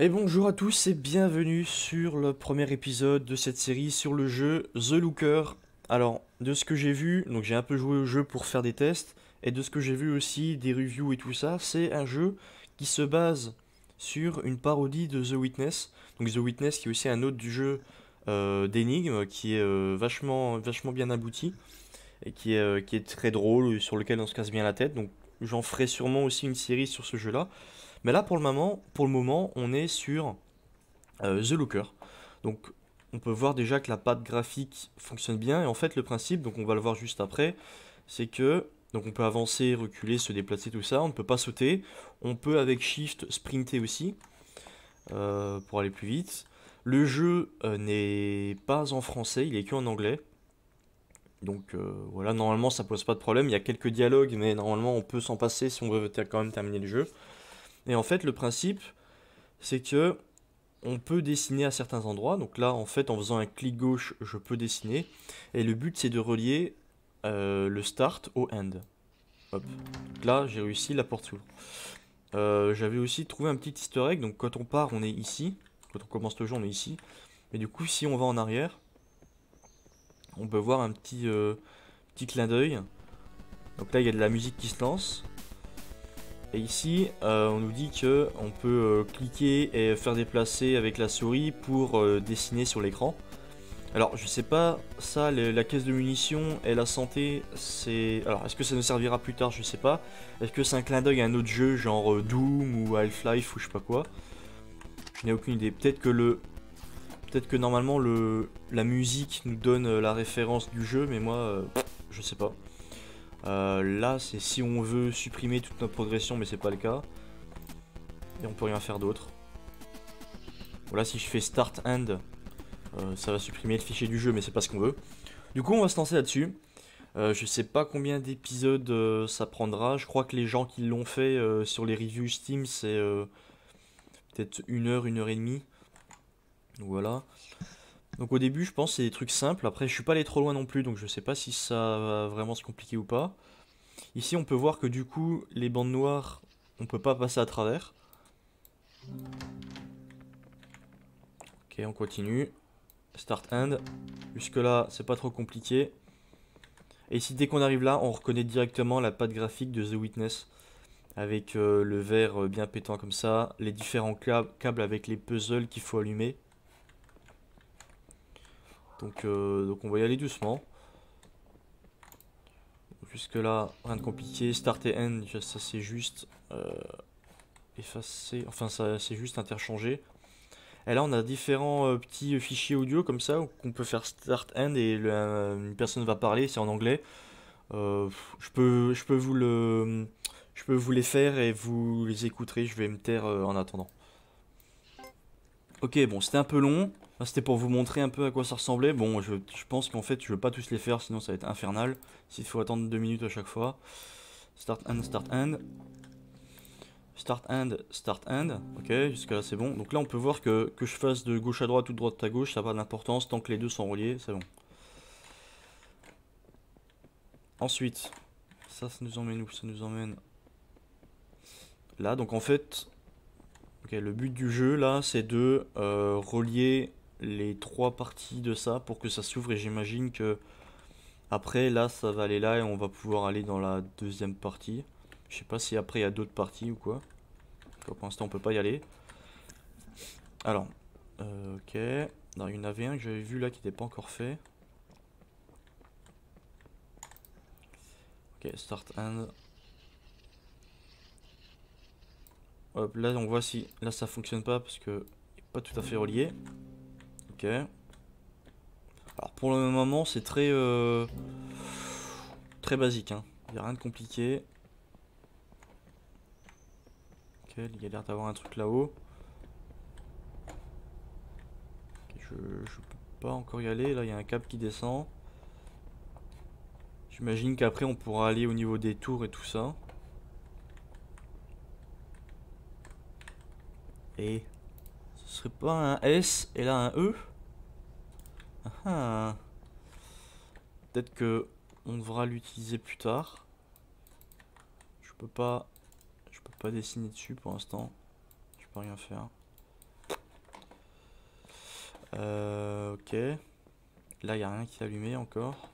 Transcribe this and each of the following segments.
Et bonjour à tous et bienvenue sur le premier épisode de cette série sur le jeu The Looker. Alors, de ce que j'ai vu, donc j'ai un peu joué au jeu pour faire des tests, et de ce que j'ai vu aussi, des reviews et tout ça, c'est un jeu qui se base sur une parodie de The Witness. Donc The Witness qui est aussi un autre du jeu d'énigmes, qui est vachement bien abouti, et qui est très drôle, sur lequel on se casse bien la tête. Donc j'en ferai sûrement aussi une série sur ce jeu-là. Mais là, pour le moment, on est sur The Looker. Donc, on peut voir déjà que la patte graphique fonctionne bien. Et en fait, le principe, donc on va le voir juste après, c'est que donc on peut avancer, reculer, se déplacer, tout ça. On ne peut pas sauter. On peut avec Shift sprinter aussi pour aller plus vite. Le jeu n'est pas en français, il est que en anglais. Donc voilà, normalement ça pose pas de problème. Il y a quelques dialogues, mais normalement on peut s'en passer si on veut quand même terminer le jeu. Et en fait, le principe, c'est que on peut dessiner à certains endroits. Donc là, en fait, en faisant un clic gauche, je peux dessiner. Et le but, c'est de relier le start au end. Hop. Donc là, j'ai réussi, la porte s'ouvre. J'avais aussi trouvé un petit easter egg. Donc quand on part, on est ici. Quand on commence le jeu, on est ici. Mais du coup, si on va en arrière, on peut voir un petit clin d'œil. Donc là, il y a de la musique qui se lance. Et ici, on nous dit que on peut cliquer et faire déplacer avec la souris pour dessiner sur l'écran. Alors, je sais pas, ça, la caisse de munitions et la santé, c'est... Alors, est-ce que ça nous servira plus tard? Je sais pas. Est-ce que c'est un clin d'œil à un autre jeu, genre Doom ou Half-Life ou je sais pas quoi? Je n'ai aucune idée. Peut-être que normalement, la musique nous donne la référence du jeu, mais moi, je sais pas. Là, c'est si on veut supprimer toute notre progression, mais c'est pas le cas. Et on peut rien faire d'autre. Voilà, si je fais Start End, ça va supprimer le fichier du jeu, mais c'est pas ce qu'on veut. Du coup, on va se lancer là-dessus. Je sais pas combien d'épisodes ça prendra. Je crois que les gens qui l'ont fait sur les reviews Steam, c'est peut-être une heure et demie. Donc voilà. Donc au début, je pense que c'est des trucs simples. Après, je suis pas allé trop loin non plus, donc je sais pas si ça va vraiment se compliquer ou pas. Ici, on peut voir que du coup, les bandes noires, on peut pas passer à travers. Ok, on continue. Start End. Jusque là, c'est pas trop compliqué. Et ici, dès qu'on arrive là, on reconnaît directement la patte graphique de The Witness. Avec le verre bien pétant comme ça. Les différents câbles avec les puzzles qu'il faut allumer. Donc on va y aller doucement. Jusque là, rien de compliqué. Start et End, ça c'est juste effacer. Enfin, ça c'est juste interchanger. Et là, on a différents petits fichiers audio comme ça qu'on peut faire Start End et une personne va parler, c'est en anglais. Je peux vous les faire et vous les écouterez. Je vais me taire en attendant. Ok, bon, c'était un peu long. C'était pour vous montrer un peu à quoi ça ressemblait. Bon, je pense qu'en fait, je veux pas tous les faire, sinon ça va être infernal. S'il faut attendre 2 minutes à chaque fois. Start end, start end. Start end, start end. Ok, jusqu'à là c'est bon. Donc là, on peut voir que je fasse de gauche à droite ou de droite à gauche, ça n'a pas d'importance. Tant que les deux sont reliés, c'est bon. Ensuite, ça nous emmène où? Ça nous emmène là. Donc en fait, ok, le but du jeu là, c'est de relier les trois parties de ça pour que ça s'ouvre. Et j'imagine que après là, ça va aller là et on va pouvoir aller dans la deuxième partie. Je sais pas si après il y a d'autres parties ou quoi. Pour l'instant, on peut pas y aller. Alors, ok. Non, il y en avait un que j'avais vu là qui n'était pas encore fait. Ok, start end. Hop, là on voit si là ça fonctionne pas parce que il est pas tout à fait relié. Ok. Alors pour le moment c'est très basique, hein. Il n'y a rien de compliqué. Ok, il y a l'air d'avoir un truc là-haut. Ok, je peux pas encore y aller. Là il y a un câble qui descend. J'imagine qu'après on pourra aller au niveau des tours et tout ça. Et ce serait pas un S et là un E? Ah ah. Peut-être que on devra l'utiliser plus tard. Je peux pas, je peux pas dessiner dessus pour l'instant. Je peux rien faire. Ok. Là, il n'y a rien qui est allumé encore.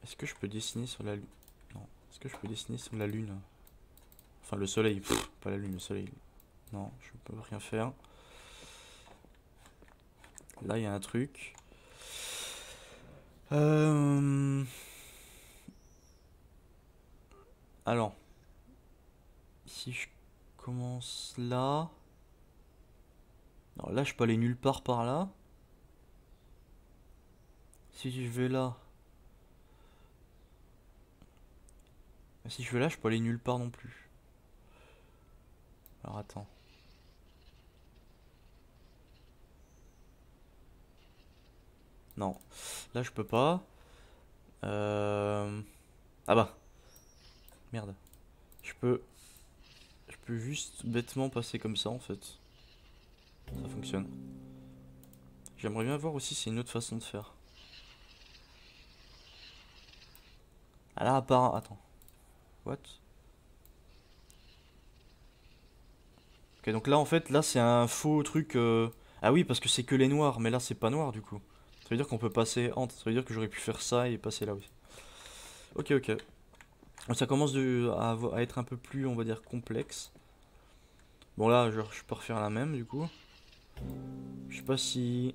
Est-ce que je peux dessiner sur la lune? Non. Est-ce que je peux dessiner sur la lune? Enfin, le soleil. Pff, pas la lune, le soleil. Non, je peux rien faire. Là, il y a un truc. Alors, si je commence là... Alors là, je peux aller nulle part par là. Si je vais là... Si je vais là, je peux aller nulle part non plus. Alors attends. Non. Là, je peux pas. Ah bah. Merde. Je peux... Je peux juste bêtement passer comme ça, en fait. Ça fonctionne. J'aimerais bien voir aussi si c'est une autre façon de faire. Ah là, à part... Attends. What? Ok, donc là, en fait, là, c'est un faux truc... Ah oui, parce que c'est que les noirs, mais là, c'est pas noir, du coup. Ça veut dire qu'on peut passer entre. Ça veut dire que j'aurais pu faire ça et passer là aussi. Ok, ok. Donc ça commence à être un peu plus, on va dire, complexe. Bon, là, genre, je peux refaire la même, du coup. Je sais pas si...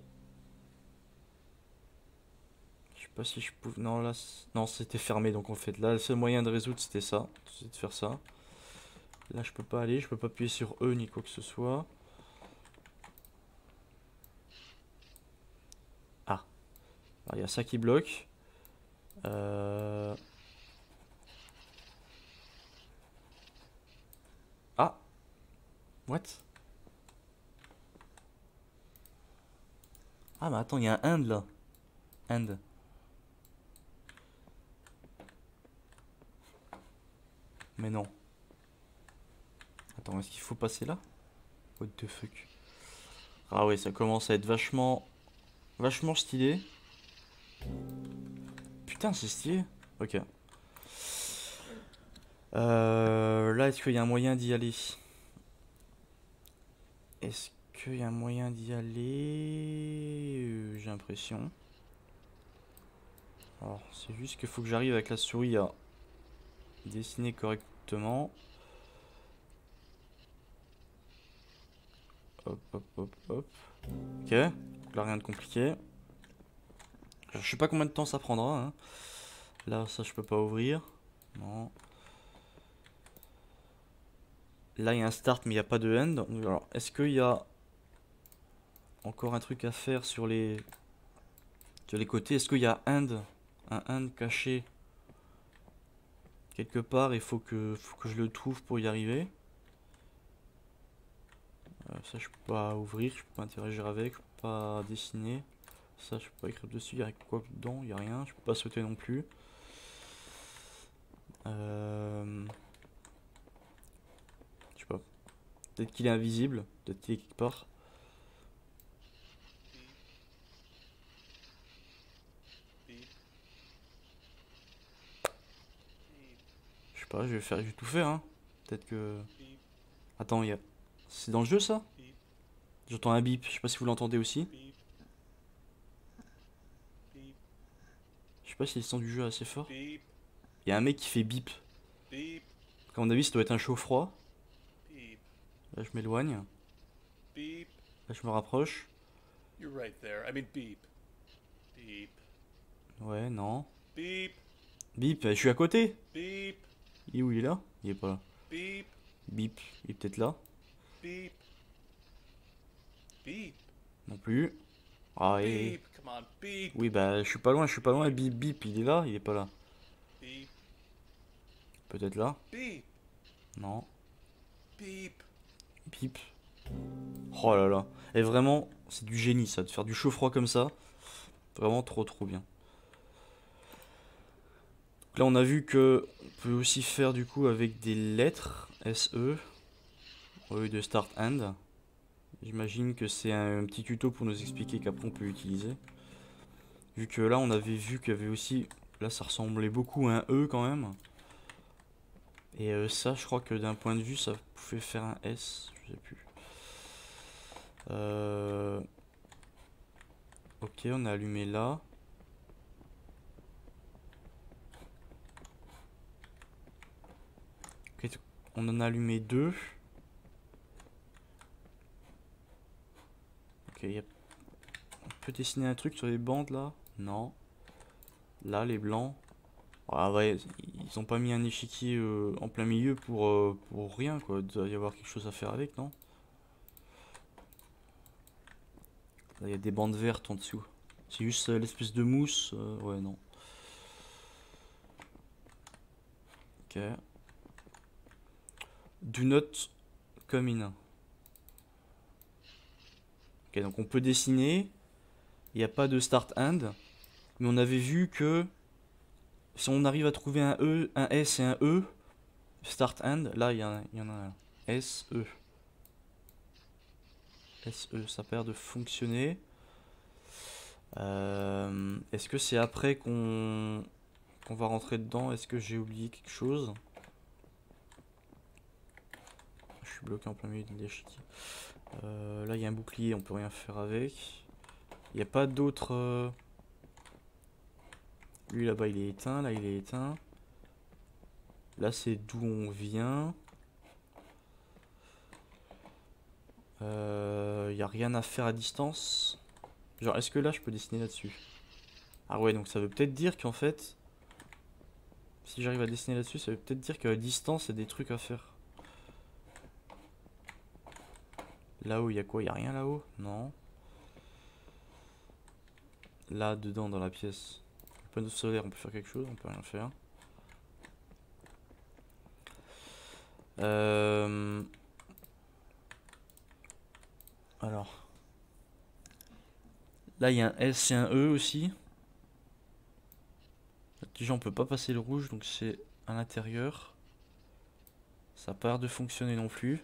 Je sais pas si je pouvais... Non, là... Non, c'était fermé, donc en fait, là, le seul moyen de résoudre, c'était ça. C'était de faire ça. Là, je peux pas aller, je peux pas appuyer sur E ni quoi que ce soit. Ah. Il y a ça qui bloque. Ah. What? Ah, mais attends, il y a un end, là. End. Mais non. Attends, est-ce qu'il faut passer là? What the fuck? Ah ouais, ça commence à être vachement... Vachement stylé. Putain, c'est stylé. Ok. Là, est-ce qu'il y a un moyen d'y aller? Est-ce qu'il y a un moyen d'y aller? J'ai l'impression. Alors, c'est juste qu'il faut que j'arrive avec la souris à dessiner correctement. Hop, hop, hop, hop. Ok. Donc là, rien de compliqué. Je sais pas combien de temps ça prendra, hein. Là, ça, je peux pas ouvrir. Non. Là, il y a un start, mais il n'y a pas de end. Alors, est-ce qu'il y a encore un truc à faire sur les côtés? Est-ce qu'il y a un end caché quelque part? Il faut que je le trouve pour y arriver. Ça, je peux pas ouvrir, je peux pas interagir avec, je peux pas dessiner. Ça, je peux pas écrire dessus. Il y a quoi dedans? Il y a rien. Je peux pas sauter non plus. Je sais pas. Peut-être qu'il est invisible. Peut-être qu'il est quelque part. Je sais pas, je vais tout faire, hein. Peut-être que... Attends, il y a... C'est dans le jeu, ça? J'entends un bip. Je sais pas si vous l'entendez aussi. Je sais pas si le son du jeu est assez fort. Il y a un mec qui fait bip. À mon avis, ça doit être un chaud-froid. Là, je m'éloigne. Là, je me rapproche. Ouais, non. Bip, je suis à côté. Il est où? Il est là? Il est pas là. Bip, il est peut-être là. Non plus. Ah, et... Oui, bah, je suis pas loin, je suis pas loin. Bip, bip, il est là, il est pas là. Peut-être là. Non. Bip. Oh là là. Et vraiment, c'est du génie ça, de faire du chaud-froid comme ça. Vraiment trop trop bien. Donc là, on a vu que on peut aussi faire du coup avec des lettres SE au lieu de start end. J'imagine que c'est un petit tuto pour nous expliquer qu'après on peut utiliser. Vu que là, on avait vu qu'il y avait aussi... Là, ça ressemblait beaucoup à un E quand même. Et ça, je crois que d'un point de vue, ça pouvait faire un S. Je sais plus. Ok, on a allumé là. Ok, on en a allumé deux. Ok, on peut dessiner un truc sur les bandes là? Non. Là, les blancs. Ah ouais, ils ont pas mis un échiquier en plein milieu pour rien quoi. Il doit y avoir quelque chose à faire avec, non? Là, il y a des bandes vertes en dessous. C'est juste l'espèce de mousse. Ouais, non. Ok. Do not come in. Ok, donc on peut dessiner. Il n'y a pas de start end. Mais on avait vu que si on arrive à trouver un E, un S et un E, start end, là il y en a un. S, E. S, E, ça a l'air de fonctionner. Est-ce que c'est après qu'on va rentrer dedans? Est-ce que j'ai oublié quelque chose? Je suis bloqué en plein milieu de l'échiquier. Là il y a un bouclier, on peut rien faire avec. Il n'y a pas d'autre... Lui là-bas il est éteint, là il est éteint. Là c'est d'où on vient. Il n'y a rien à faire à distance. Genre est-ce que là je peux dessiner là-dessus? Ah ouais, donc ça veut peut-être dire qu'en fait, si j'arrive à dessiner là-dessus, ça veut peut-être dire qu'à distance, il y a des trucs à faire. Là-haut, il y a quoi? Il y a rien là-haut? Non. Là, dedans, dans la pièce. Panneau solaire, on peut faire quelque chose? On peut rien faire. Alors. Là, il y a un S et un E aussi. Déjà, on peut pas passer le rouge, donc c'est à l'intérieur. Ça n'a pas l'air de fonctionner non plus.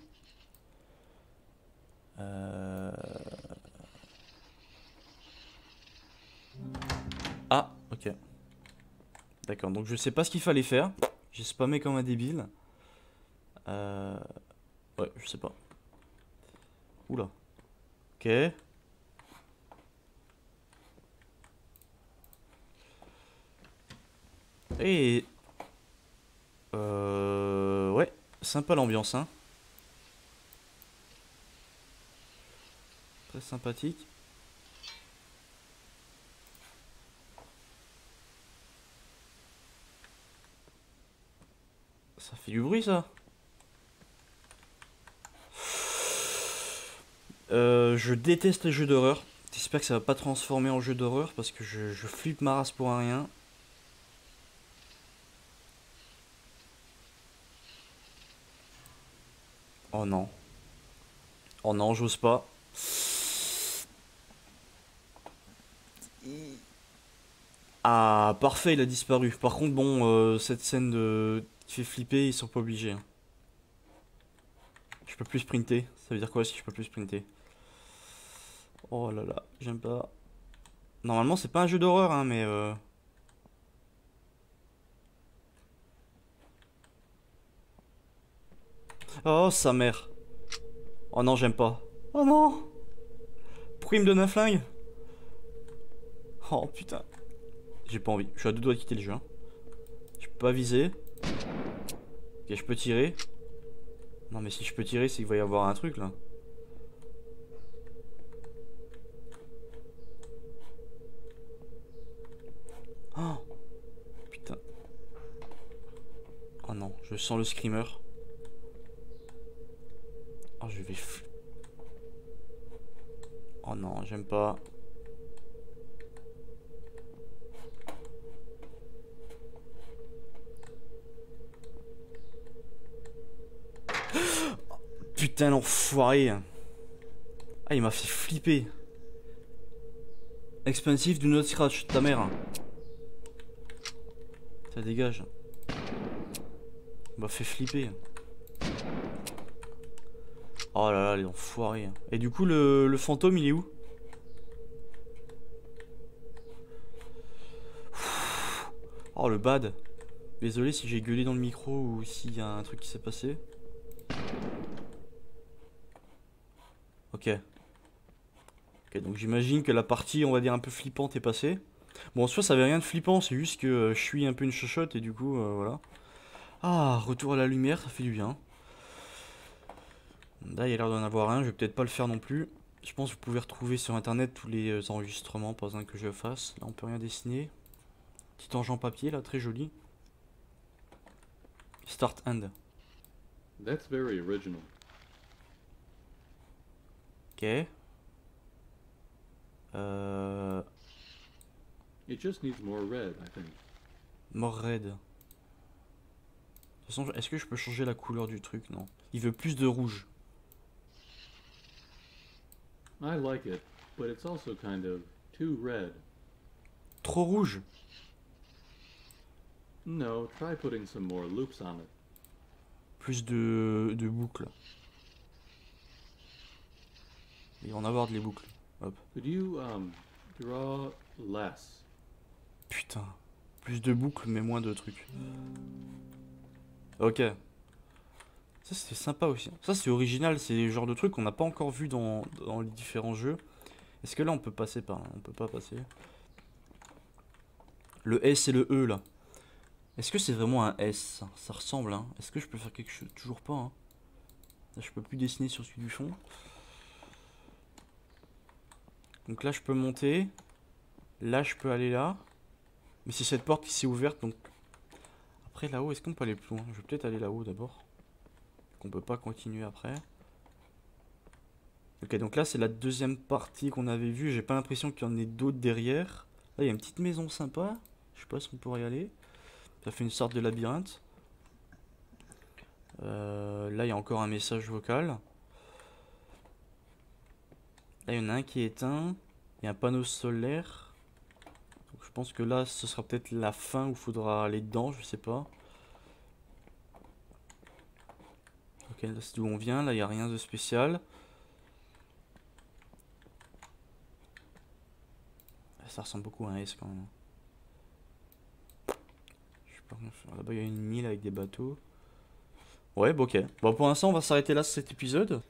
Ah, ok. D'accord, donc je sais pas ce qu'il fallait faire. J'ai spammé comme un débile. Ouais, je sais pas. Oula. Ok. Et... ouais, sympa l'ambiance, hein. Très sympathique. Ça fait du bruit, ça. Je déteste les jeux d'horreur. J'espère que ça va pas transformer en jeu d'horreur parce que je flippe ma race pour un rien. Oh non. Oh non, j'ose pas. Ah, parfait, il a disparu. Par contre, bon, cette scène qui fait flipper, ils sont pas obligés, hein. Je peux plus sprinter. Ça veut dire quoi si je peux plus sprinter? Oh là là, j'aime pas. Normalement, c'est pas un jeu d'horreur, hein, mais... Oh, sa mère. Oh non, j'aime pas. Oh non. Pourquoi il me donne un flingue? Oh putain. J'ai pas envie. Je suis à deux doigts de quitter le jeu, hein. Je peux pas viser. Ok, je peux tirer. Non, mais si je peux tirer, c'est qu'il va y avoir un truc, là. Oh putain. Oh non, je sens le screamer. Oh, je vais... Oh non, j'aime pas. Putain, l'enfoiré. Ah, il m'a fait flipper. Expensive, do not scratch, ta mère. Ça dégage. Il m'a fait flipper. Oh là là, les enfoirés. Et du coup, le fantôme, il est où? Oh, le bad. Désolé si j'ai gueulé dans le micro ou s'il y a un truc qui s'est passé. Ok. Ok, donc j'imagine que la partie, on va dire, un peu flippante est passée. Bon, en soi, ça avait rien de flippant, c'est juste que je suis un peu une chochotte et du coup, voilà. Ah, retour à la lumière, ça fait du bien. Là, il y a l'air d'en avoir un, je vais peut-être pas le faire non plus. Je pense que vous pouvez retrouver sur internet tous les enregistrements, pas besoin que je fasse. Là, on peut rien dessiner. Petit engin papier, là, très joli. Start end. That's very original. Ok. Euh... It just needs more red, I think. More red. De toute façon, est-ce que je peux changer la couleur du truc? Non. Il veut plus de rouge. I like it, but it's also kind of too red. Trop rouge. No, try putting some more loops on it. Plus de boucles. Il va en avoir de les boucles. Hop. Could you, draw less? Putain. Plus de boucles mais moins de trucs. Ok. Ça c'est sympa aussi. Ça c'est original, c'est le genre de truc qu'on n'a pas encore vu dans les différents jeux. Est-ce que là on peut passer par là? On peut pas passer. Le S et le E là. Est-ce que c'est vraiment un S? Ça ressemble hein. Est-ce que je peux faire quelque chose? Toujours pas hein. Là je peux plus dessiner sur celui du fond. Donc là je peux monter. Là je peux aller là. Mais c'est cette porte qui s'est ouverte donc. Après là-haut est-ce qu'on peut aller plus loin? Je vais peut-être aller là-haut d'abord. Qu'on peut pas continuer après. Ok donc là c'est la deuxième partie qu'on avait vue. J'ai pas l'impression qu'il y en ait d'autres derrière. Là il y a une petite maison sympa. Je sais pas si on pourrait y aller. Ça fait une sorte de labyrinthe. Là il y a encore un message vocal. Là il y en a un qui est éteint. Il y a un panneau solaire. Donc, je pense que là ce sera peut-être la fin où il faudra aller dedans, je sais pas. Ok là c'est d'où on vient, là il n'y a rien de spécial. Ça ressemble beaucoup à un S quand même. Je sais pas comment faire. Là-bas il y a une île avec des bateaux. Ouais bon ok. Bon pour l'instant on va s'arrêter là sur cet épisode.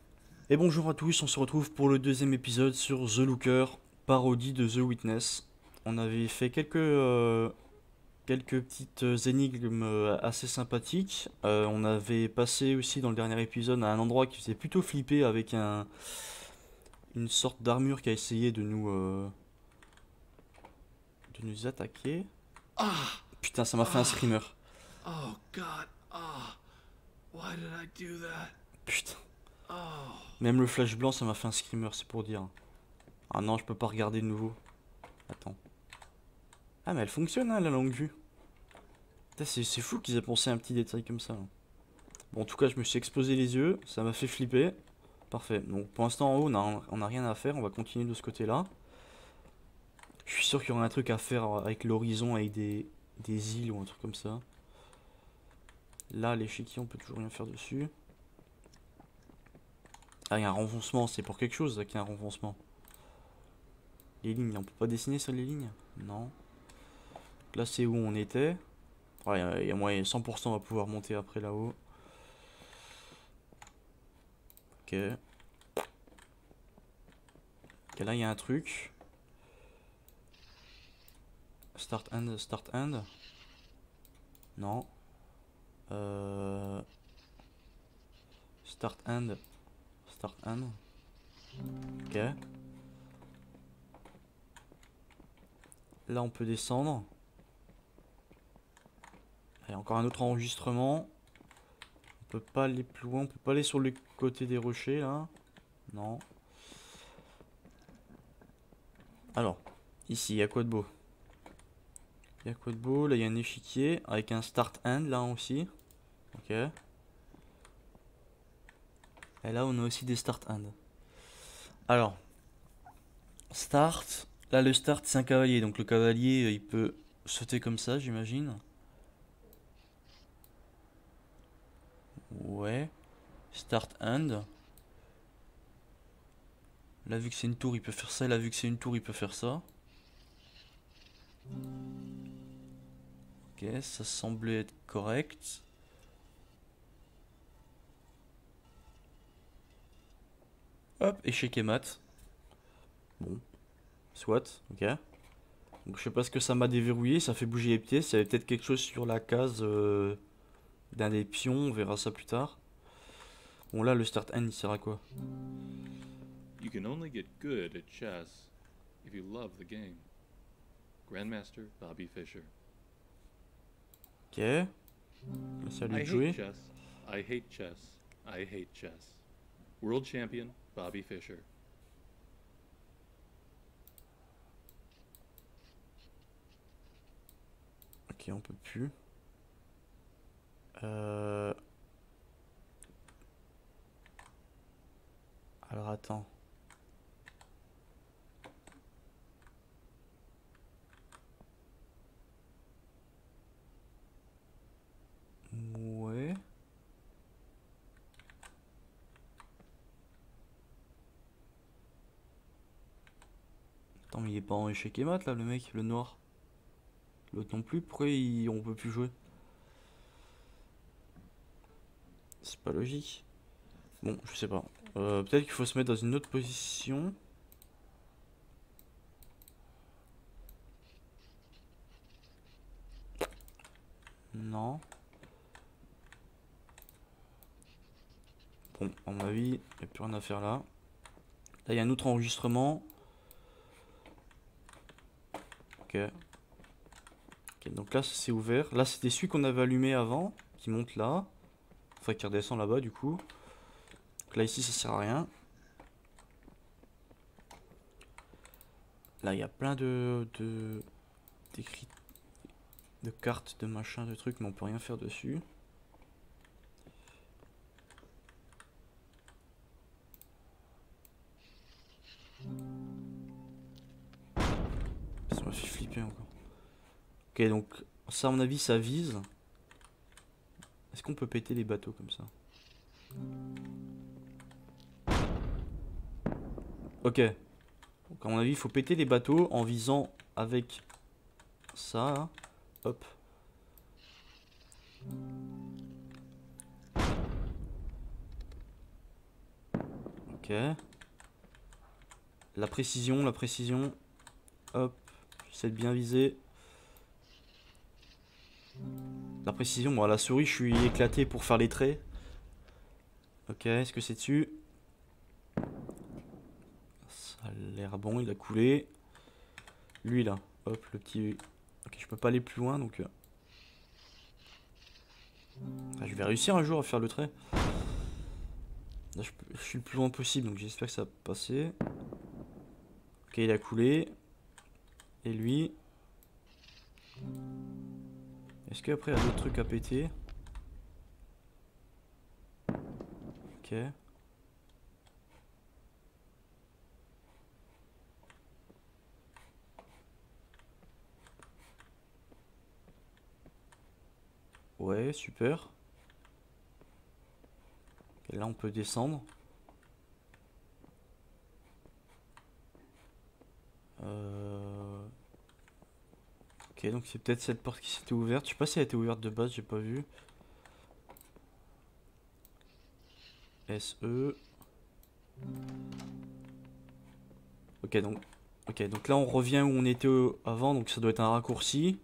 Et bonjour à tous, on se retrouve pour le deuxième épisode sur The Looker, parodie de The Witness. On avait fait quelques petites énigmes assez sympathiques. On avait passé aussi dans le dernier épisode à un endroit qui faisait plutôt flipper avec une sorte d'armure qui a essayé de nous attaquer. Ah! Putain, ça m'a fait un screamer. Oh God! Ah! Why did I do that? Putain. Oh! Même le flash blanc, ça m'a fait un screamer, c'est pour dire. Ah non, je peux pas regarder de nouveau. Attends. Ah mais elle fonctionne hein, la longue vue. C'est fou qu'ils aient pensé à un petit détail comme ça. Bon, en tout cas, je me suis explosé les yeux, ça m'a fait flipper. Parfait. Donc, pour l'instant, en haut, on a rien à faire. On va continuer de ce côté-là. Je suis sûr qu'il y aura un truc à faire avec l'horizon, avec des îles ou un truc comme ça. Là, l'échiquier, on peut toujours rien faire dessus. Ah, il y a un renfoncement. C'est pour quelque chose qu'il y a un renfoncement. Les lignes, on peut pas dessiner sur les lignes? Non. Là, c'est où on était. Ouais, il y a moyen, 100% on va pouvoir monter après là-haut. Ok. Ok, là il y a un truc. Start end, start end. Non. Start end. Start end. Ok. Là on peut descendre. Il y a encore un autre enregistrement. On peut pas aller plus loin. On peut pas aller sur le côté des rochers là. Non. Alors, ici, il y a quoi de beau? Il y a quoi de beau? Là, il y a un échiquier avec un start end là aussi. Ok. Et là, on a aussi des start end. Alors, start. Là, le start, c'est un cavalier. Donc, le cavalier, il peut sauter comme ça, j'imagine. Ouais. Start end. Là, vu que c'est une tour, il peut faire ça. Là, vu que c'est une tour, il peut faire ça. Ok, ça semblait être correct. Hop, échec et mat. Bon, soit, ok. Donc je sais pas ce que ça m'a déverrouillé, ça fait bouger les pièces. Il y avait peut-être quelque chose sur la case d'un des pions, on verra ça plus tard. Bon là, le start end, il sert à quoi? You can only get good at chess if you love the game. Grandmaster Bobby Fischer. Ok. C'est à lui I de hate jouer. chess. I hate chess. I hate chess. World champion Bobby Fischer. Ok, on peut plus. Euh... Alors attends. Ouais. Attends, mais il est pas en échec et mat là, le mec, le noir. L'autre non plus, pourquoi on peut plus jouer? C'est pas logique. Bon, je sais pas. Peut-être qu'il faut se mettre dans une autre position. Non. Bon, à mon avis, il n'y a plus rien à faire là. Là, il y a un autre enregistrement. Ok. Ok, donc là, c'est ouvert. Là, c'était celui qu'on avait allumé avant, qui monte là. Enfin, qui redescend là-bas, du coup. Donc là, ici, ça sert à rien. Là, il y a plein d'écrits, de cartes, de machin, de trucs, mais on peut rien faire dessus. Ça m'a fait flipper encore. Ok, donc ça, à mon avis, ça vise. Est-ce qu'on peut péter les bateaux comme ça? Ok. Donc, à mon avis, il faut péter les bateaux en visant avec ça. Là. Hop. Ok. La précision, la précision. Hop. J'essaie de bien viser. La précision, moi, la souris, je suis éclaté pour faire les traits. Ok, est-ce que c'est dessus? Ça a l'air bon, il a coulé. Lui, là. Hop, le petit... Ok, je peux pas aller plus loin, donc... Ah, je vais réussir un jour à faire le trait. Là, je suis le plus loin possible, donc j'espère que ça va passer. Ok, il a coulé. Et lui... Est-ce qu'après, il y a d'autres trucs à péter? Ok. Ouais, super. Et là, on peut descendre. Ok, donc c'est peut-être cette porte qui s'était ouverte. Je sais pas si elle était ouverte de base, j'ai pas vu. SE. Ok, donc là on revient où on était avant, donc ça doit être un raccourci.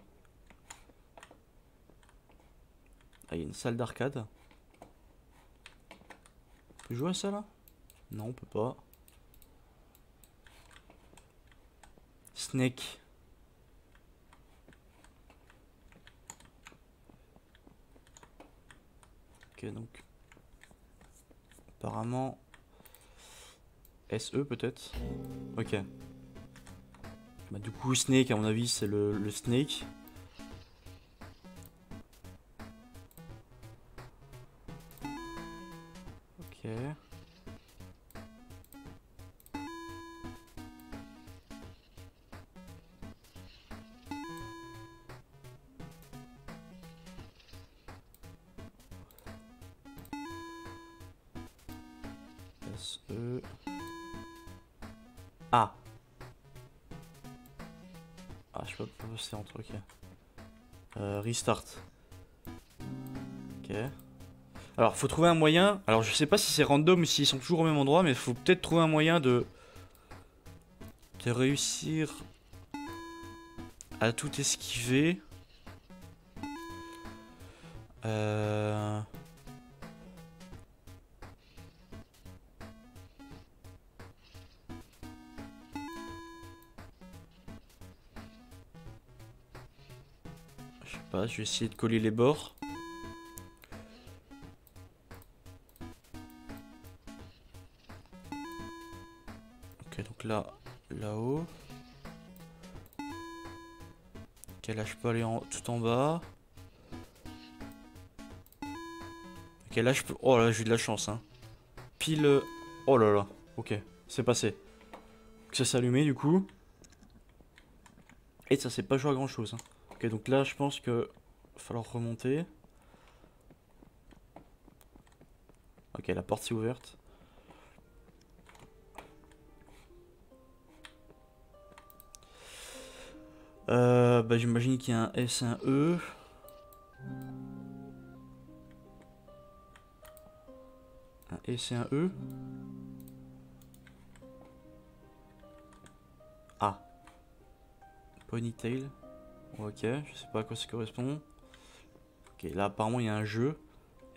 Ah, il y a une salle d'arcade. On peut jouer à ça là? Non, on peut pas. Snake. Ok, donc. Apparemment. SE peut-être? Ok. Bah, du coup, Snake, à mon avis, c'est le Snake. Ok. SE. Ah! Ah, je peux pas passer entre, ok. Restart. Ok. Alors, faut trouver un moyen. Alors, je sais pas si c'est random ou s'ils sont toujours au même endroit, mais faut peut-être trouver un moyen de réussir à tout esquiver. Euh... Je sais pas, je vais essayer de coller les bords. Ok, donc là-haut. Ok, là je peux aller tout en bas. Ok, là je peux... Oh là, j'ai eu de la chance, hein. Pile... Oh là là, ok, c'est passé. Donc ça s'est allumé du coup. Et ça s'est pas joué à grand chose, hein. Ok, donc là je pense que... va falloir remonter. Ok, la porte s'est ouverte. Bah j'imagine qu'il y a un S, un E. Un S et un E. Ah. Ponytail. Ok, je sais pas à quoi ça correspond. Ok, là apparemment il y a un jeu.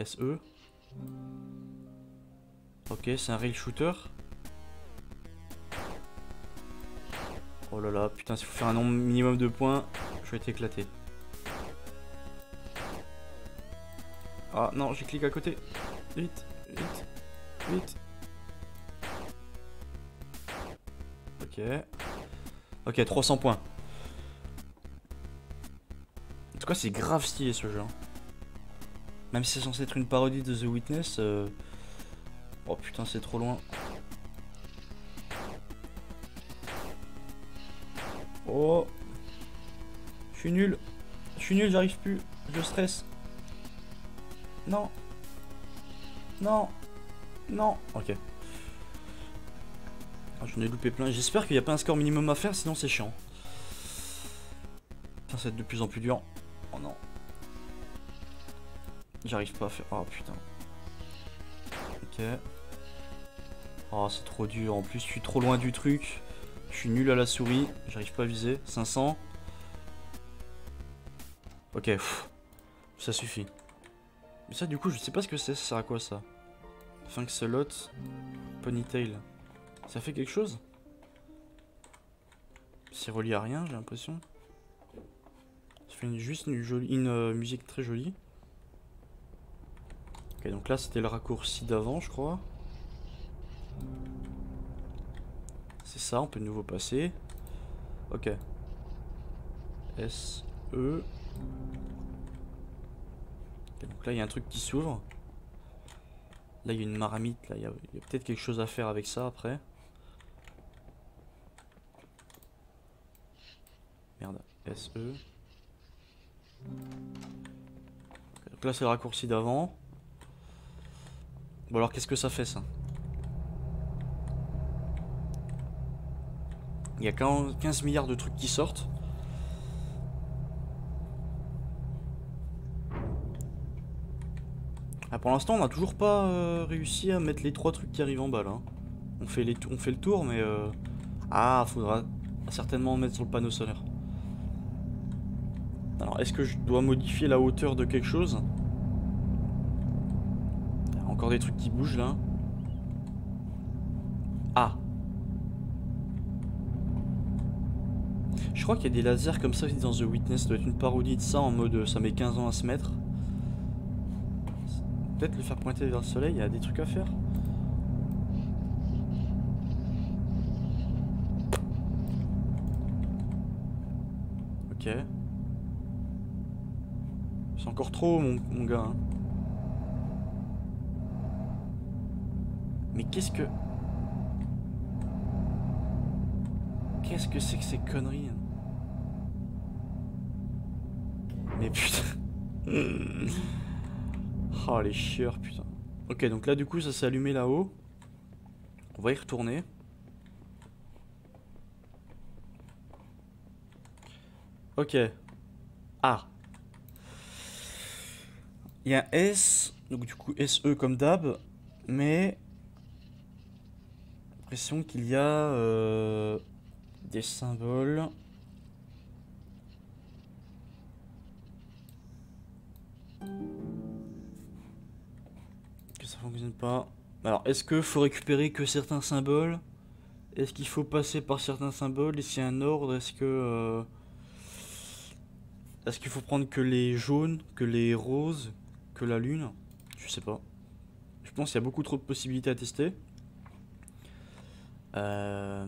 SE. Ok, c'est un rail shooter. Oh là là, putain, s'il faut faire un nombre minimum de points, je vais être éclaté. Ah non, j'ai cliqué à côté. Vite, vite, vite. Ok. Ok, 300 points. En tout cas, c'est grave stylé ce jeu, hein. Même si c'est censé être une parodie de The Witness. Oh putain, c'est trop loin. Oh. Je suis nul. Je suis nul, j'arrive plus. Je stresse. Non. Non. Non. Ok. Ah, j'en ai loupé plein. J'espère qu'il n'y a pas un score minimum à faire, sinon c'est chiant. Putain, ça va être de plus en plus dur. Oh non. J'arrive pas à faire... Oh putain. Ok. Oh, c'est trop dur. En plus, je suis trop loin du truc. Je suis nul à la souris. J'arrive pas à viser. 500. Ok. Pff. Ça suffit. Mais ça, du coup, je sais pas ce que c'est. Ça sert à quoi ça? Funkselot. Ponytail. Ça fait quelque chose? C'est relié à rien, j'ai l'impression. Ça fait juste une musique très jolie. Ok, donc là, c'était le raccourci d'avant, je crois. C'est ça, on peut de nouveau passer. Ok. S, E. Ok, donc là, il y a un truc qui s'ouvre. Là, il y a une maramite. Là, il y a peut-être quelque chose à faire avec ça après. Merde. S, E. Okay, donc là, c'est le raccourci d'avant. Bon, alors, qu'est-ce que ça fait, ça? Il y a 15 milliards de trucs qui sortent. Ah, pour l'instant, on n'a toujours pas réussi à mettre les 3 trucs qui arrivent en bas là. On fait le tour, mais ah, faudra certainement mettre sur le panneau solaire. Alors, est-ce que je dois modifier la hauteur de quelque chose? Il y a encore des trucs qui bougent là. Ah! Je crois qu'il y a des lasers comme ça aussi dans The Witness. Ça doit être une parodie de ça en mode ça met 15 ans à se mettre. Peut-être le faire pointer vers le soleil, il y a des trucs à faire. Ok. C'est encore trop, mon gars, hein. Mais qu'est-ce que... Qu'est-ce que c'est que ces conneries, hein? Mais putain. Oh, les chieurs, putain. Ok, donc là, du coup, ça s'est allumé là-haut. On va y retourner. Ok. Ah. Il y a un S, donc du coup SE comme d'hab, mais j'ai l'impression qu'il y a des symboles. Que ça fonctionne pas. Alors, est-ce que faut récupérer que certains symboles? Est-ce qu'il faut passer par certains symboles? Est-ce qu'il y a un ordre? Est-ce qu'il faut prendre que les jaunes, que les roses, que la lune? Je sais pas. Je pense qu'il y a beaucoup trop de possibilités à tester. Euh,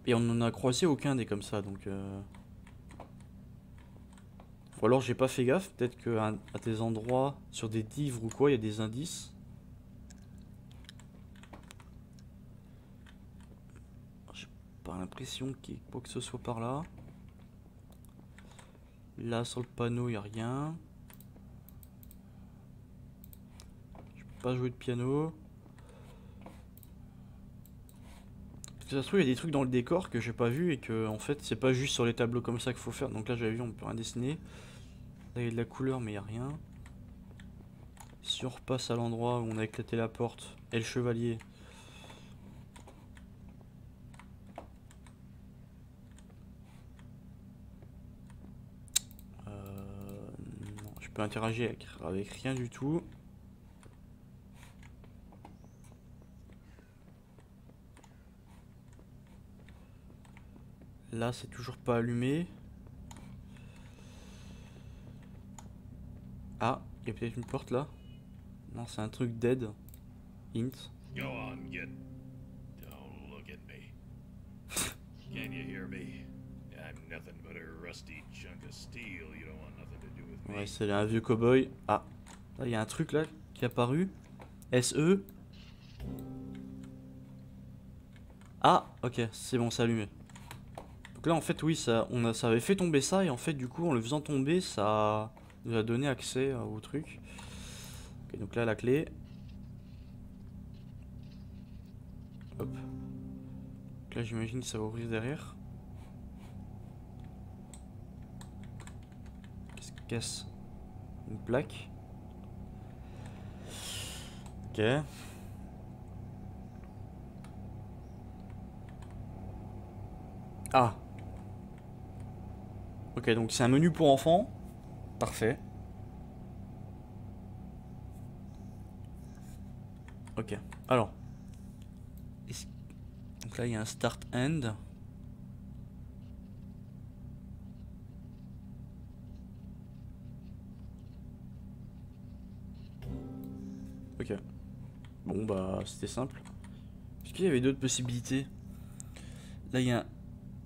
Et on n'en a croisé aucun des comme ça, donc... Ou alors j'ai pas fait gaffe, peut-être que à des endroits, sur des livres ou quoi, il y a des indices. J'ai pas l'impression qu'il y ait quoi que ce soit par là. Là sur le panneau il n'y a rien. Je peux pas jouer de piano. Parce que ça se trouve il y a des trucs dans le décor que j'ai pas vu et que en fait c'est pas juste sur les tableaux comme ça qu'il faut faire. Donc là j'avais vu on peut rien dessiner. Là il y a de la couleur mais il n'y a rien. Si on repasse à l'endroit où on a éclaté la porte et le chevalier. Non, je peux interagir avec rien du tout. Là, c'est toujours pas allumé. Ah, il y a peut-être une porte là. Non, c'est un truc dead. Int. Go on, get. Don't look at me. Can you hear me? I'm nothing but a rusty chunk of steel. You don't want nothing to do with me. Ouais, c'est un vieux cowboy. Ah, là, il y a un truc là qui est apparu. SE. Ah, ok, c'est bon, c'est allumé. Donc là, en fait, oui, ça avait fait tomber ça. Et en fait, du coup, en le faisant tomber, ça nous a donné accès au truc. Ok, donc là, la clé. Hop. Donc là, j'imagine que ça va ouvrir derrière. Qu'est-ce qui casse? Une plaque. Ok. Ah. Ok, donc c'est un menu pour enfants. Parfait. Ok. Alors. Donc là, il y a un start end. Ok. Bon, bah, c'était simple. Est-ce qu'il y avait d'autres possibilités? Là, il y a un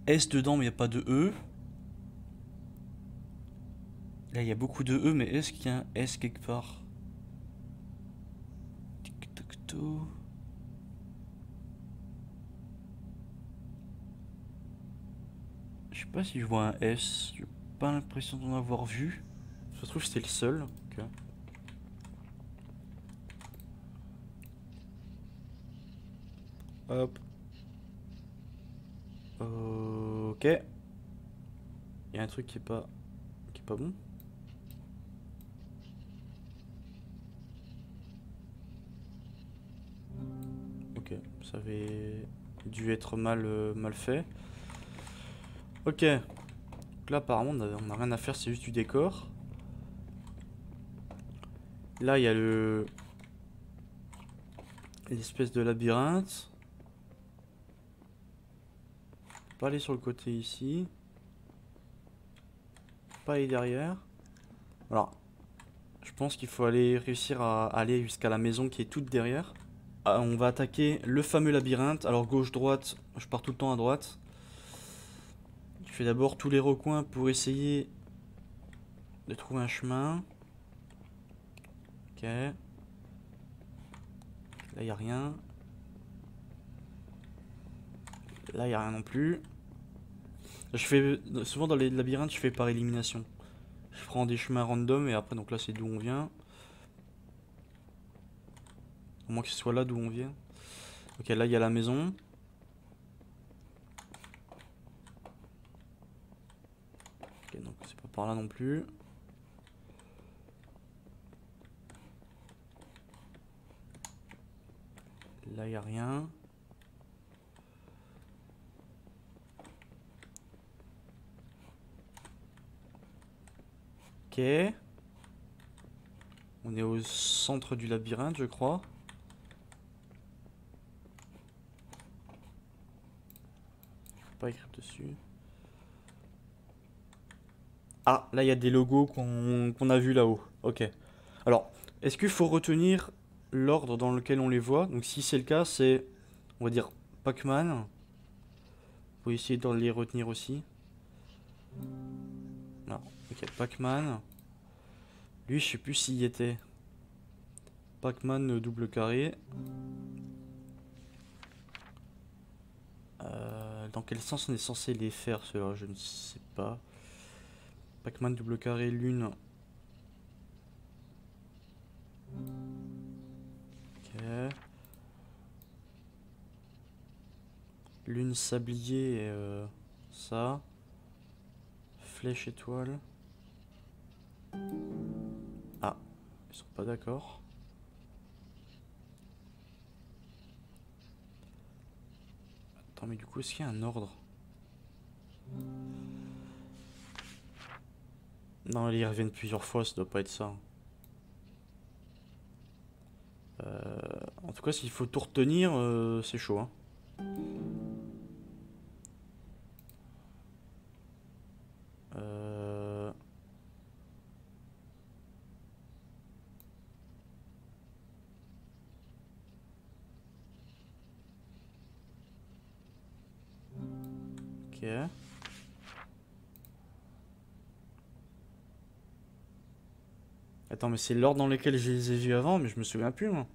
S dedans, mais il n'y a pas de E. Là, il y a beaucoup de E, mais est-ce qu'il y a un S quelque part? Tic-tac-toe. Je sais pas si je vois un S. J'ai pas l'impression d'en avoir vu. Ça se trouve, c'était le seul. Ok. Hop. Ok. Il y a un truc qui est pas bon. Ok, ça avait dû être mal fait. Ok. Donc là, apparemment, on a rien à faire, c'est juste du décor. Là, il y a l'espèce de labyrinthe. Pas aller sur le côté ici. Pas aller derrière. Alors, je pense qu'il faut réussir à aller jusqu'à la maison qui est toute derrière. Ah, on va attaquer le fameux labyrinthe. Alors gauche-droite, je pars tout le temps à droite. Je fais d'abord tous les recoins pour essayer de trouver un chemin. Ok. Là, il n'y a rien. Là, il n'y a rien non plus. Je fais souvent dans les labyrinthes, je fais par élimination. Je prends des chemins random et après, donc là, c'est d'où on vient. Au moins que ce soit là d'où on vient. Ok, là, il y a la maison. Ok, donc c'est pas par là non plus. Là, il n'y a rien. Ok. On est au centre du labyrinthe, je crois. Je peux pas écrire dessus. Ah, là, il y a des logos qu'on a vus là-haut. Ok. Alors, est-ce qu'il faut retenir l'ordre dans lequel on les voit? Donc, si c'est le cas, c'est, on va dire, Pac-Man. Faut essayer de les retenir aussi. Non, ok, Pac-Man. Lui, je sais plus s'il y était. Pac-Man double carré. Dans quel sens on est censé les faire, ceux-là? Je ne sais pas. Pac-Man double carré, lune. Ok. Lune, sablier et ça. Flèche, étoile. Ah, ils sont pas d'accord. Attends, mais du coup, est-ce qu'il y a un ordre? Non, ils reviennent plusieurs fois, ça doit pas être ça. En tout cas, s'il faut tout retenir, c'est chaud, hein. Euh... Ok. Attends, mais c'est l'ordre dans lequel je les ai vus avant, mais je me souviens plus, moi.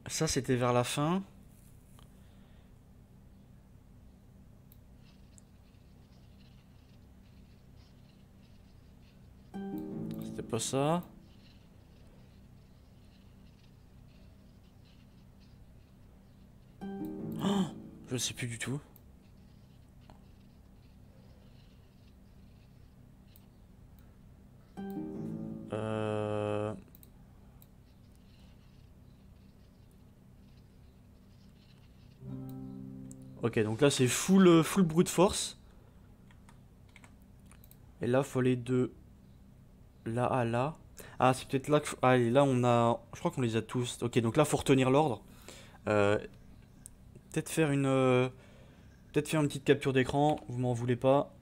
Ça, c'était vers la fin. C'était pas ça. Oh, je sais plus du tout. Euh... Ok, donc là c'est full brute force. Et là, faut aller de là à là. Ah, c'est peut-être là que... Ah, et là on a... Je crois qu'on les a tous. Ok, donc là, faut retenir l'ordre. Euh, Peut-être faire une... Peut-être faire une petite capture d'écran, vous m'en voulez pas.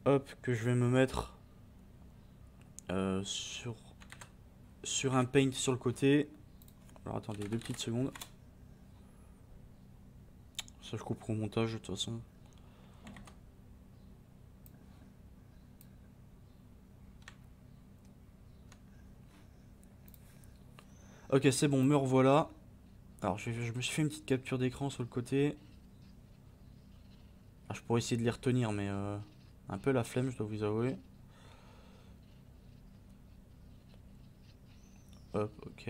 Hop, que je vais me mettre sur un paint sur le côté. Alors attendez, 2 petites secondes. Ça je couperai au montage de toute façon. Ok, c'est bon, me revoilà. Alors je me suis fait une petite capture d'écran sur le côté. Ah, je pourrais essayer de les retenir, mais un peu la flemme, je dois vous avouer. Hop, ok.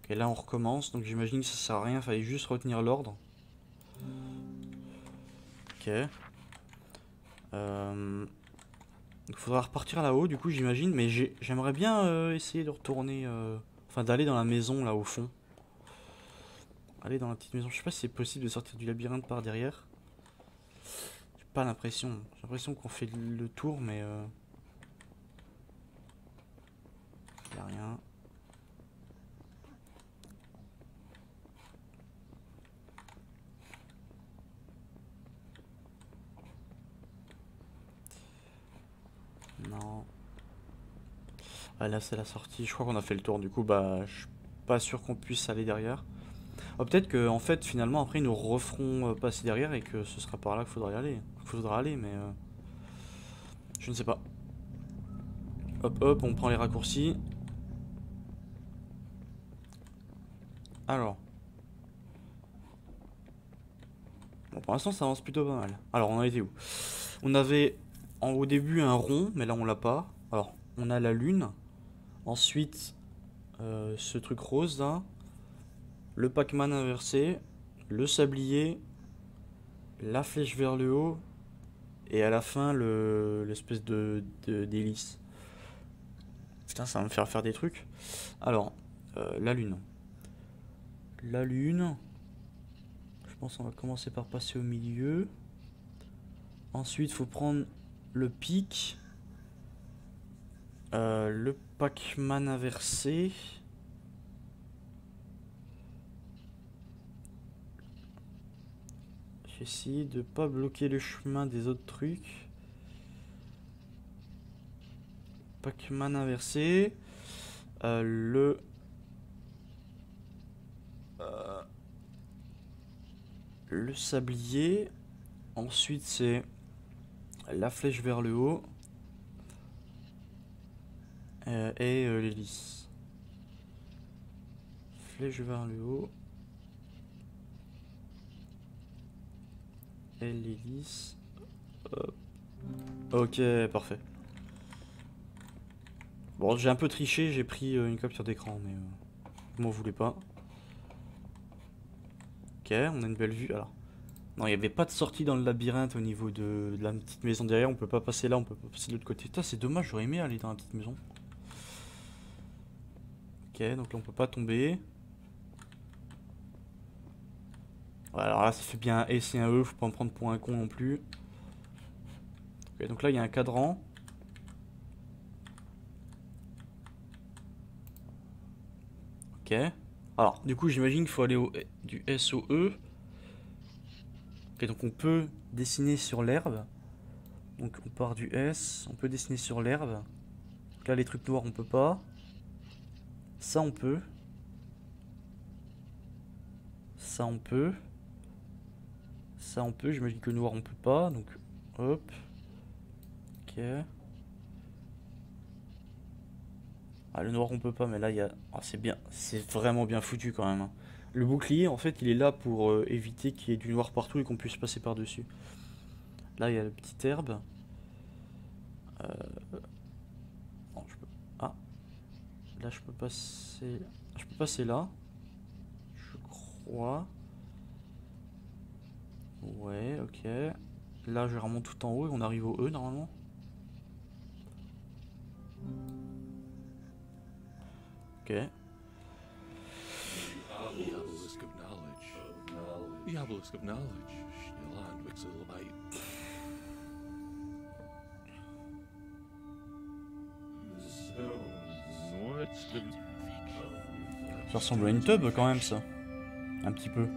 Ok, là on recommence, donc j'imagine que ça sert à rien, fallait juste retenir l'ordre. Ok. Il faudra repartir là-haut, du coup j'imagine, mais j'aimerais bien essayer de retourner, enfin d'aller dans la maison là au fond. Aller dans la petite maison, je sais pas si c'est possible de sortir du labyrinthe par derrière. J'ai pas l'impression, j'ai l'impression qu'on fait le tour, mais y a rien. Non. Ah là c'est la sortie, je crois qu'on a fait le tour, du coup bah je suis pas sûr qu'on puisse aller derrière. Oh, peut-être que en fait finalement après ils nous referont passer derrière et que ce sera par là qu'il faudra y aller. Faudra aller, mais je ne sais pas. Hop hop, on prend les raccourcis. Alors. Bon, pour l'instant ça avance plutôt pas mal. Alors on a été où? On avait au début un rond, mais là on l'a pas. Alors on a la lune. Ensuite ce truc rose là. le Pac-Man inversé, le sablier, la flèche vers le haut, et à la fin l'espèce d'hélice. Putain, ça va me faire des trucs. Alors, la lune. La lune. Je pense qu'on va commencer par passer au milieu. Ensuite, il faut prendre le pic. Le Pac-Man inversé. J'essaie de pas bloquer le chemin des autres trucs. Pac-Man inversé. Le sablier. Ensuite, c'est la flèche vers le haut. Et l'hélice. Flèche vers le haut. Et l'hélice. Ok, parfait. Bon, j'ai un peu triché, j'ai pris une capture d'écran, mais vous m'en voulez pas. Ok, on a une belle vue. Alors, non, il n'y avait pas de sortie dans le labyrinthe au niveau de la petite maison derrière. On peut pas passer là, on peut pas passer de l'autre côté. Putain, c'est dommage, j'aurais aimé aller dans la petite maison. Ok, donc là on peut pas tomber. Ouais, alors là ça fait bien un S et un E, faut pas me prendre pour un con non plus. Ok, donc là il y a un cadran. Ok. Alors, du coup j'imagine qu'il faut aller du S au E. Ok, donc on peut dessiner sur l'herbe. Donc on part du S, on peut dessiner sur l'herbe. Là les trucs noirs on peut pas. Ça on peut. Ça on peut. Ça on peut, j'imagine que le noir on peut pas. Donc hop. Ok. Ah, le noir on peut pas, mais là il y a... Ah, c'est bien, c'est vraiment bien foutu quand même, hein. Le bouclier en fait il est là pour éviter qu'il y ait du noir partout et qu'on puisse passer par dessus. Là il y a la petite herbe. Non, je peux... Ah. Là je peux passer... Je peux passer là. Je crois. Ouais, ok. Là je remonte tout en haut et on arrive au E normalement. Ok. The obelisk of knowledge. The obelisk of knowledge. Schnell Wixelbite. What's the... Ça ressemble à une tub quand même ça. Un petit peu.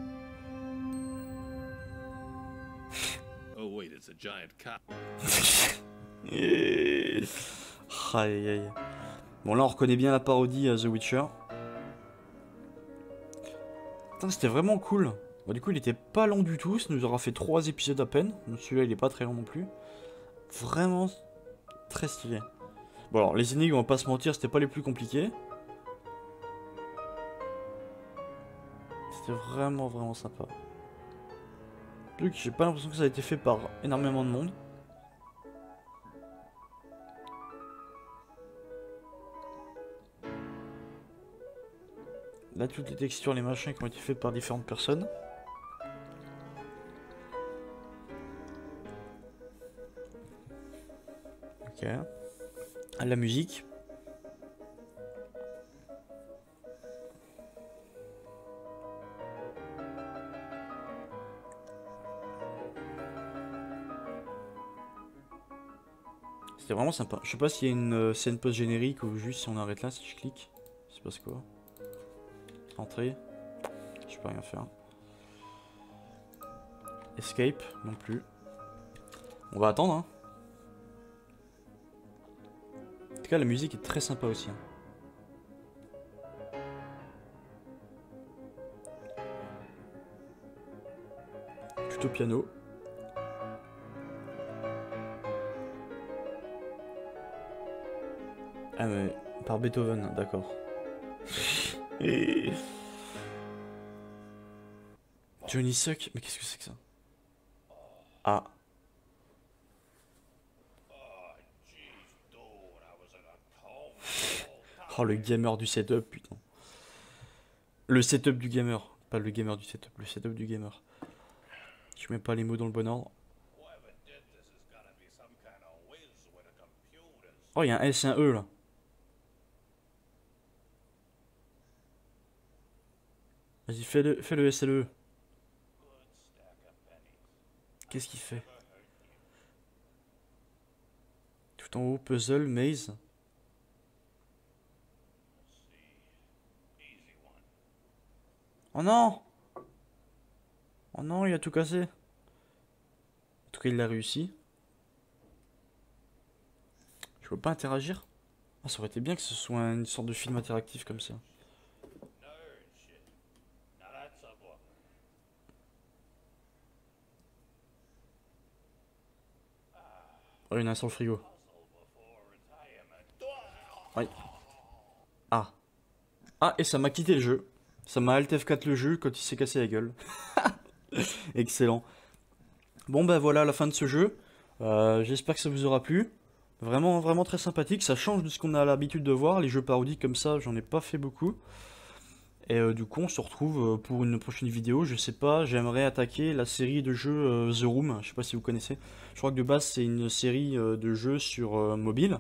Oh wait, it's a giant cow. Aïe aïe. Bon là on reconnaît bien la parodie à The Witcher. Putain, c'était vraiment cool. Bon, du coup il était pas long du tout, ça nous aura fait 3 épisodes à peine. Donc celui-là il est pas très long non plus. Vraiment très stylé. Bon alors les énigmes on va pas se mentir, c'était pas les plus compliqués. C'était vraiment sympa. Donc j'ai pas l'impression que ça a été fait par énormément de monde. Là toutes les textures, les machins qui ont été faits par différentes personnes. Ok. Ah, la musique. C'était vraiment sympa. Je sais pas s'il y a une scène post-générique ou juste si on arrête là, si je clique. Il se passe quoi? Entrée. Je peux rien faire. Escape, non plus. On va attendre, hein. En tout cas, la musique est très sympa aussi, hein. Tout au piano. Ah mais par Beethoven, d'accord. Johnny Suck, mais qu'est-ce que c'est que ça? Ah. Oh le gamer du setup, putain. Le setup du gamer. Pas le gamer du setup, le setup du gamer. Je mets pas les mots dans le bon ordre. Whoever did this is gonna be some kind of whiz with a computers. Oh, il y a un S et un E là. Vas-y, fais le S et le E. Good stack of pennies. Qu'est-ce qu'il fait? Tout en haut, puzzle, maze. Let's see. Easy one. Oh non! Oh non, il a tout cassé. En tout cas, il l'a réussi. Je peux pas interagir? Ah, ça aurait été bien que ce soit une sorte de film interactif comme ça. Nerd shit. Now that's a book. Oh, il y en a un sur le frigo. Hustle before retirement. Oui. Ah. Ah, et ça m'a quitté le jeu. Ça m'a Alt F4 le jeu quand il s'est cassé la gueule. Excellent. Bon, bah voilà la fin de ce jeu. J'espère que ça vous aura plu. Vraiment, vraiment très sympathique. Ça change de ce qu'on a l'habitude de voir. Les jeux parodiques comme ça, j'en ai pas fait beaucoup. Et du coup, on se retrouve pour une prochaine vidéo. Je sais pas, j'aimerais attaquer la série de jeux The Room. Je sais pas si vous connaissez. Je crois que de base, c'est une série de jeux sur mobile,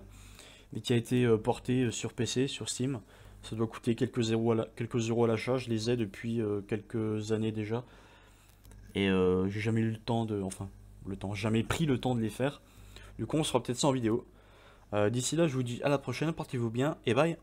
mais qui a été portée sur PC, sur Steam. Ça doit coûter quelques euros à l'achat. Je les ai depuis quelques années déjà. Et j'ai jamais eu le temps de. Enfin, jamais pris le temps de les faire. Du coup, on se fera peut-être ça en vidéo. D'ici là, je vous dis à la prochaine. Portez-vous bien et bye!